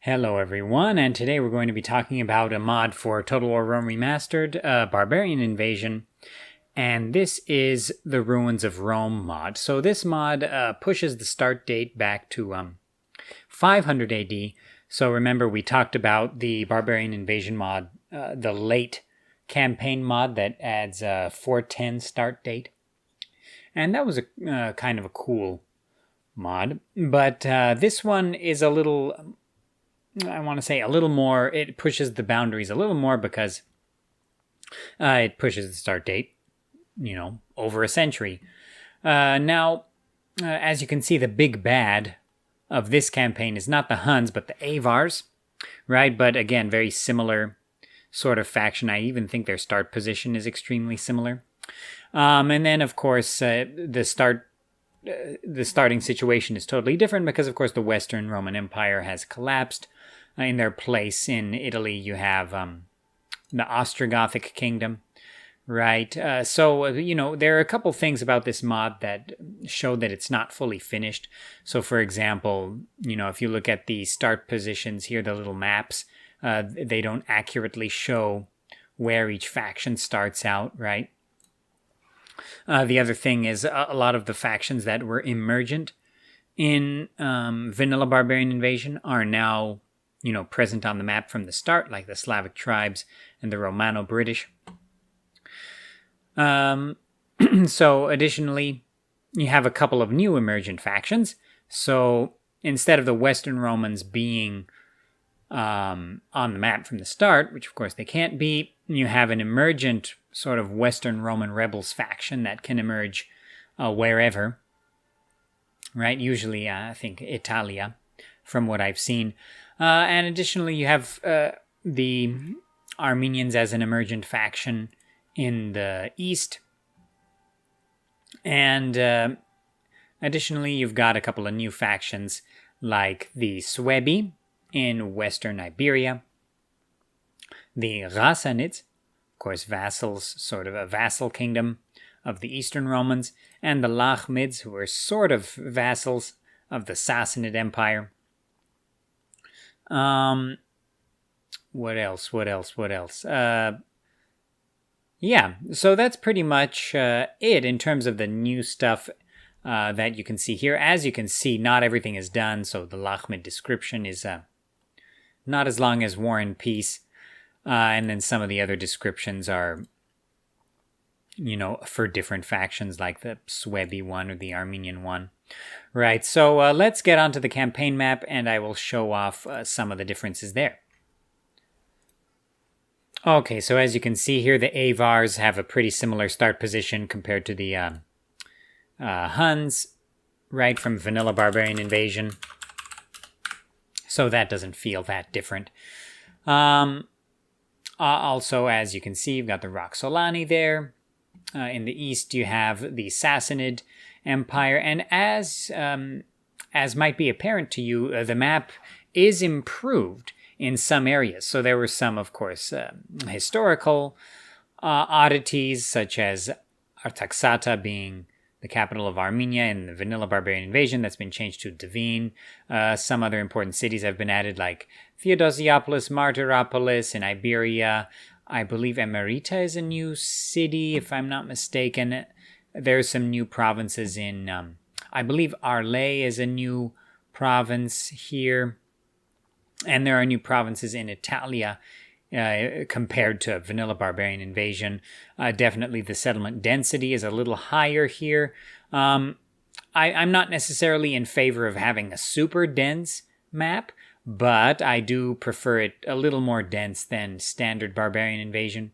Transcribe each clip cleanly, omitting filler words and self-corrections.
Hello everyone, and today we're going to be talking about a mod for Total War Rome Remastered, Barbarian Invasion, and this is the Ruins of Rome mod. So this mod pushes the start date back to 500 AD. So remember we talked about the Barbarian Invasion mod, the late campaign mod that adds a 410 start date. And that was a kind of a cool mod, but this one is a little... I want to say a little more, it pushes the boundaries a little more because it pushes the start date, over a century. Now, as you can see, the big bad of this campaign is not the Huns, but the Avars, right? But again, very similar sort of faction. I even think their start position is extremely similar. And then, of course, the starting situation is totally different because, of course, the Western Roman Empire has collapsed. In their place in Italy, you have the Ostrogothic kingdom, right? So there are a couple things about this mod that show that it's not fully finished. So, for example, if you look at the start positions here, the little maps, they don't accurately show where each faction starts out, right? The other thing is a lot of the factions that were emergent in Vanilla Barbarian Invasion are now present on the map from the start, like the Slavic tribes and the Romano-British. So additionally, you have a couple of new emergent factions. So instead of the Western Romans being on the map from the start, which of course they can't be, you have an emergent sort of Western Roman rebels faction that can emerge wherever, right? Usually, I think Italia, from what I've seen. And additionally, you have the Armenians as an emergent faction in the east. And additionally, you've got a couple of new factions like the Suebi in western Iberia, the Rassanids, of course vassals, sort of a vassal kingdom of the Eastern Romans, and the Lakhmids, who are sort of vassals of the Sassanid Empire. What else? Yeah, so that's pretty much it in terms of the new stuff that you can see here. As you can see, not everything is done, so the Lakhmid description is not as long as War and Peace, and then some of the other descriptions are, for different factions, like the Suebi one or the Armenian one. Right, so let's get onto the campaign map, and I will show off some of the differences there. Okay, so as you can see here, the Avars have a pretty similar start position compared to the Huns, right, from Vanilla Barbarian Invasion. So that doesn't feel that different. Also, as you can see, you've got the Roxolani there. In the east, you have the Sassanid Empire, and as might be apparent to you, the map is improved in some areas. So there were some, of course, historical oddities, such as Artaxata being the capital of Armenia in the Vanilla Barbarian Invasion. That's been changed to Devine. Some other important cities have been added, like Theodosiopolis, Martyropolis in Iberia. I believe Emerita is a new city, if I'm not mistaken. There's some new provinces in, I believe Arles is a new province here. And there are new provinces in Italia compared to Vanilla Barbarian Invasion. Definitely the settlement density is a little higher here. I'm not necessarily in favor of having a super dense map, but I do prefer it a little more dense than standard Barbarian Invasion.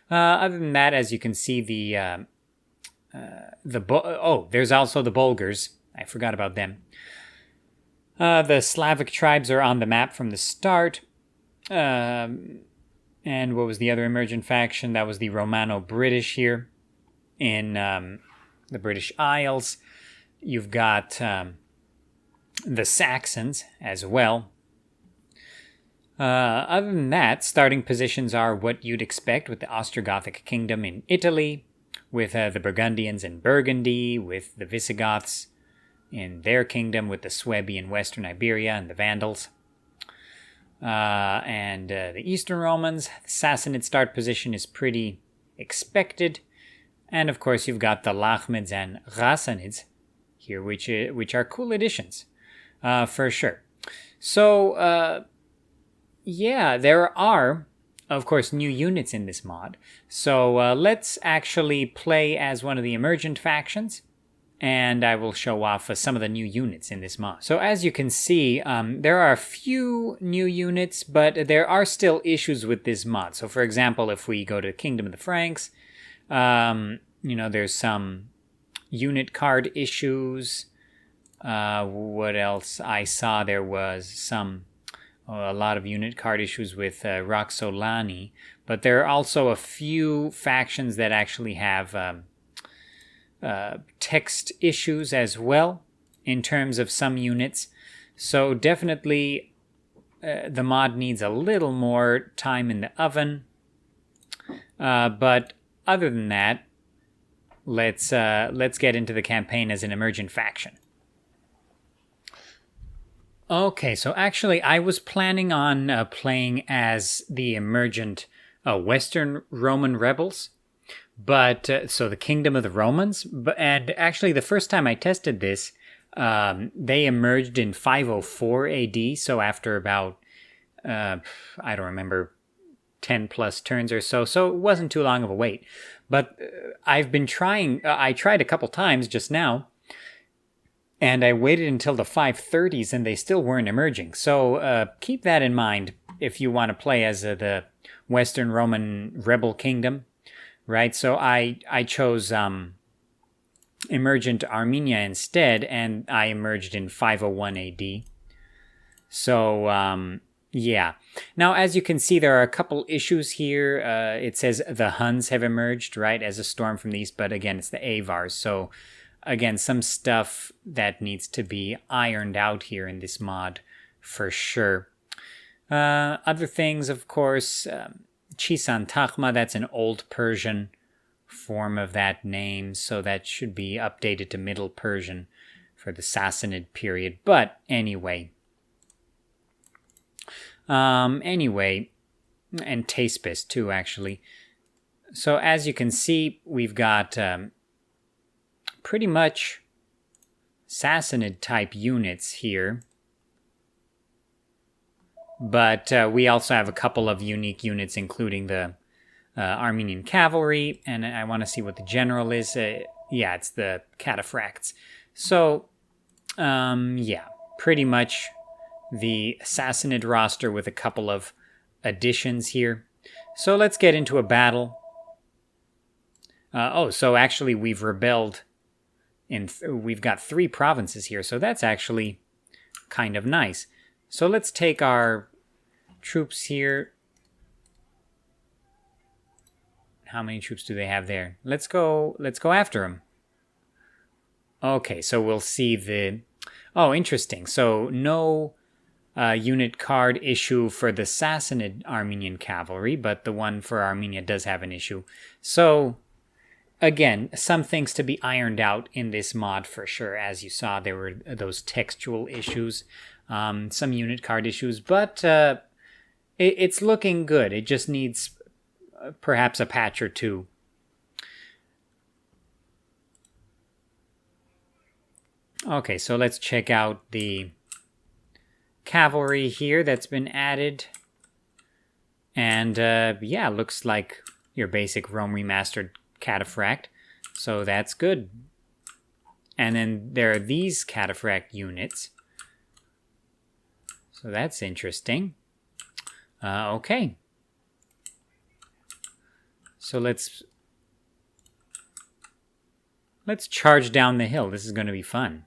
Other than that, as you can see, there's also the Bulgars. I forgot about them. The Slavic tribes are on the map from the start. And what was the other emergent faction? That was the Romano-British here in the British Isles. You've got the Saxons as well. Other than that, starting positions are what you'd expect with the Ostrogothic kingdom in Italy, with the Burgundians in Burgundy, with the Visigoths in their kingdom, with the Suebi in western Iberia and the Vandals. And the Eastern Romans, the Sassanid start position is pretty expected. And of course, you've got the Lakhmids and Ghassanids here, which are cool additions, for sure. So, yeah, there are, of course, new units in this mod. So let's actually play as one of the emergent factions, and I will show off some of the new units in this mod. So as you can see, there are a few new units, but there are still issues with this mod. So for example, if we go to Kingdom of the Franks, there's some unit card issues. What else? I saw there was a lot of unit card issues with Roxolani, but there are also a few factions that actually have text issues as well in terms of some units. So definitely the mod needs a little more time in the oven. But other than that, let's get into the campaign as an emergent faction. Okay, so actually I was planning on playing as the emergent Western Roman rebels, but so the Kingdom of the Romans. And actually the first time I tested this, they emerged in 504 AD, so after about, I don't remember, 10 plus turns or so, so it wasn't too long of a wait. But I've been trying, I tried a couple times just now, and I waited until the 530s and they still weren't emerging. So keep that in mind if you want to play as the Western Roman rebel kingdom, right? So I chose emergent Armenia instead, and I emerged in 501 AD. So yeah. Now, as you can see, there are a couple issues here. It says the Huns have emerged, right, as a storm from the east, but again, it's the Avars. So again, some stuff that needs to be ironed out here in this mod for sure. Other things, of course, Chisan Takhma, that's an old Persian form of that name, so that should be updated to Middle Persian for the Sassanid period. But anyway, and Taspis too, actually. So as you can see, we've got pretty much Sassanid type units here. But we also have a couple of unique units, including the Armenian cavalry, and I want to see what the general is. Yeah, it's the cataphracts. So, yeah, pretty much the Sassanid roster with a couple of additions here. So let's get into a battle. So actually we've rebelled. We've got 3 provinces here, so that's actually kind of nice. So let's take our troops here. How many troops do they have there? Let's go after them. Okay, so we'll see the... Oh, interesting. So no unit card issue for the Sassanid Armenian cavalry, but the one for Armenia does have an issue. So again, some things to be ironed out in this mod for sure. As you saw, there were those textual issues, some unit card issues, but it's looking good. It just needs perhaps a patch or two. Okay, so let's check out the cavalry here that's been added. And yeah, looks like your basic Rome Remastered cataphract. So that's good. And then there are these cataphract units. So that's interesting. Okay. So let's charge down the hill. This is going to be fun.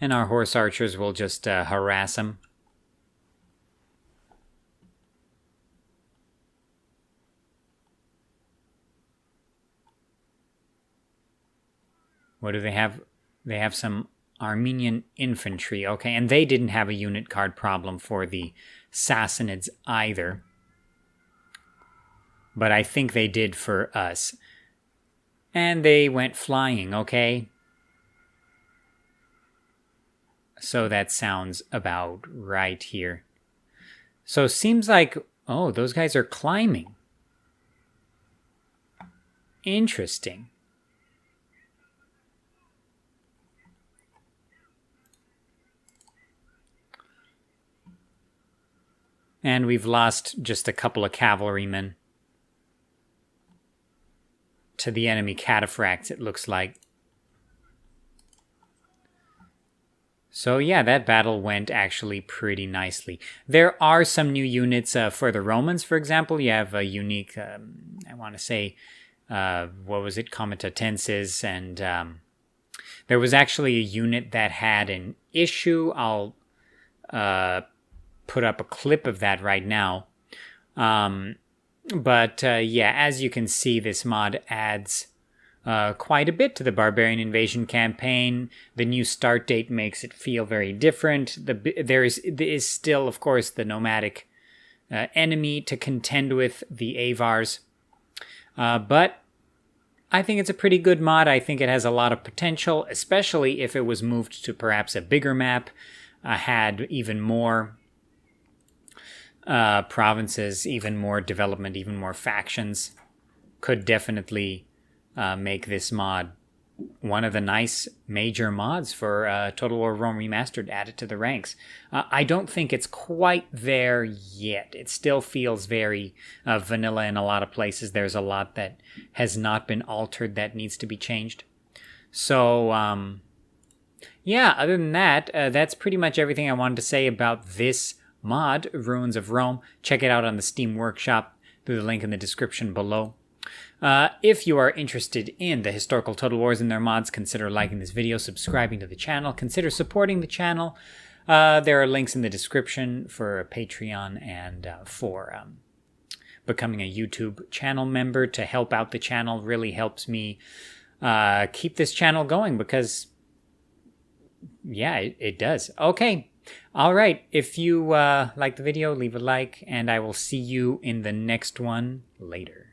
And our horse archers will just harass them. What do they have? They have some Armenian infantry. Okay, and they didn't have a unit card problem for the Sassanids either. But I think they did for us. And they went flying, okay? So that sounds about right here. So it seems like, oh, those guys are climbing. Interesting. And we've lost just a couple of cavalrymen to the enemy cataphracts, it looks like. So yeah, that battle went actually pretty nicely. There are some new units for the Romans, for example. You have a unique, I want to say, what was it, Comitatenses, and there was actually a unit that had an issue. I'll put up a clip of that right now. But yeah, as you can see, this mod adds quite a bit to the Barbarian Invasion campaign. The new start date makes it feel very different. There is still, of course, the nomadic enemy to contend with, the Avars. But I think it's a pretty good mod. I think it has a lot of potential, especially if it was moved to perhaps a bigger map, had even more provinces, even more development, even more factions. Could definitely make this mod one of the nice major mods for Total War Rome Remastered added to the ranks. I don't think it's quite there yet. It still feels very vanilla in a lot of places. There's a lot that has not been altered that needs to be changed. So, yeah, other than that, that's pretty much everything I wanted to say about this mod, Ruins of Rome. Check it out on the Steam Workshop through the link in the description below. If you are interested in the historical Total Wars and their mods, consider liking this video, subscribing to the channel, consider supporting the channel. There are links in the description for Patreon and for becoming a YouTube channel member to help out the channel. Really helps me keep this channel going because, yeah, it does. Okay. All right. If you like the video, leave a like, and I will see you in the next one later.